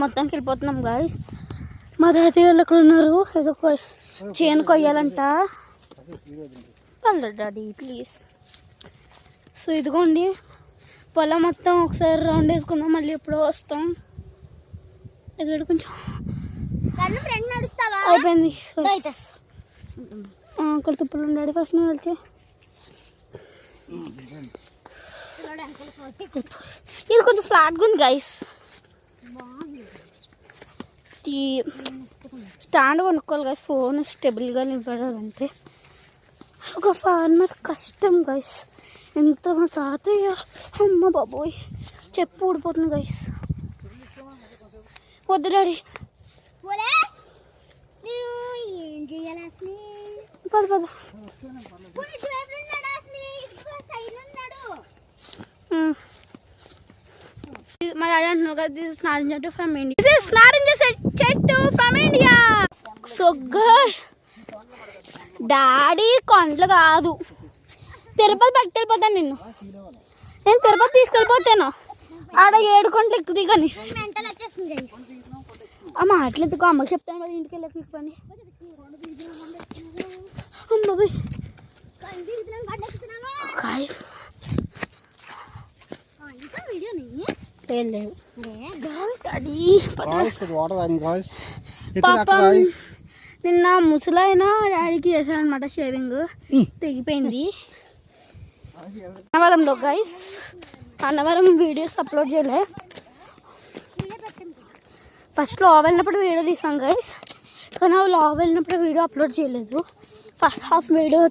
మొత్తానికి వెళ్ళిపోతున్నాం గాయస్. మా తాతయ్య వాళ్ళు అక్కడ ఉన్నారు, ఏదో చేను కొయ్యాలంట. పర్లేదు డాడీ ప్లీజ్. సో ఇదిగోండి పొలం మొత్తం ఒకసారి రౌండ్ వేసుకుందాం, మళ్ళీ ఎప్పుడో వస్తాం. ఇక్కడ కొంచెం అయిపోయింది. అక్కడ తుప్పలు ఉండాడు, ఫస్ట్ నువ్వు వెళ్తే. ఇది కొంచెం ఫ్లాట్గా ఉంది గైస్. ఈ స్టాండ్ కొనుక్కోవాలి గైస్, ఫోన్ స్టెబుల్గా నిలబడాలంటే. ఒక ఫార్మర్ కష్టం గైస్. ఎంత మా తాతయ్య, అమ్మ బాబోయ్ చెప్పు ఊడిపోతుంది గైస్. వద్దు డాడీ పద పద. మా డాడీ అంటున్నారు కదా, దిస్ ఇస్ నారింజ చెట్టు ఫ్రమ్ ఇండియా. దిస్ ఇస్ నారింజ చెట్టు from India. So guys daddy కొండలు కాదు, తిరుపతి పట్టుకెళ్ళిపోతాను నిన్ను. నేను తిరుపతి తీసుకెళ్ళిపోతాను, ఆడ 7 కొండలు ఎక్కుతాయి. కానీ అమ్మ అట్లెందుకో అమ్మకి చెప్తాను కదా, ఇంటికి వెళ్ళి తీసుకొని. అమ్మ నిన్న ముసలాయన డాడీకి చేశానమాట షేవింగ్, తెగిపోయింది. అన్నవరంలో గైస్, అన్నవరం వీడియోస్ అప్లోడ్ చేయలే. ఫస్ట్లో లావ్ వెళ్ళినప్పుడు వీడియో తీసాం గైస్, కానీ లావ్ వెళ్ళినప్పుడు వీడియో అప్లోడ్ చేయలేదు. ఫస్ట్ హాఫ్ వీడియో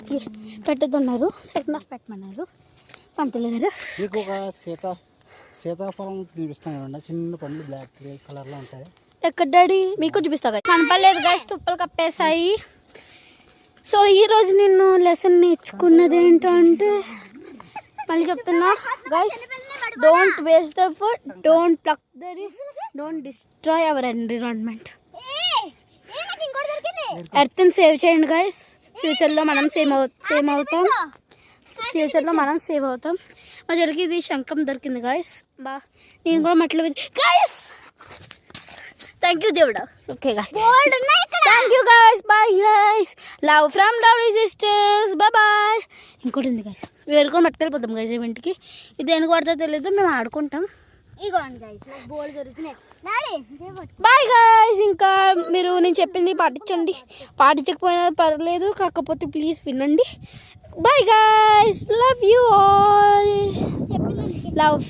పెట్టుతున్నారు, సెకండ్ హాఫ్ పెట్టమన్నారు. పంతులు గారు సీతాఫలం చూపిస్తాను, చిన్న పండ్లు బ్లాక్ కలర్లో ఉంటాయి. ఎక్కడ డాడీ? మీకు చూపిస్తా గైస్. కనపడలేదు గైస్, తుప్పలు కప్పేశాయి. సో ఈరోజు నేను లెసన్ నేర్చుకున్నది ఏంటంటే, మళ్ళీ చెప్తున్నా guys, don't waste the food, don't pluck the leaves, don't destroy our environment. ఎర్త్ని సేవ్ చేయండి గైస్. ఫ్యూచర్లో మనం సేవ్ అవుతాం. ఫ్యూచర్లో మనం సేవ్ అవుతాం. మా చెల్లికి ఇది శంఖం దొరికింది గైస్. నేను కూడా మట్లో గైస్. థ్యాంక్ యూ దేవుడా. Okay guys, thank you guys. Bye guys, love from lovely sisters. Bye. ఇంకోటి ఉంది గైస్, వేరు కూడా మట్టుకెళ్ళిపోతాం గైస్ ఈవెంట్కి. ఇది ఎందుకు పడుతుందో తెలియదు, మేము ఆడుకుంటాం. Bye guys. ఇంకా మీరు నేను చెప్పింది పాటించండి, పాటించకపోయినా పర్లేదు, కాకపోతే ప్లీజ్ వినండి. Bye guys, love you all. Love.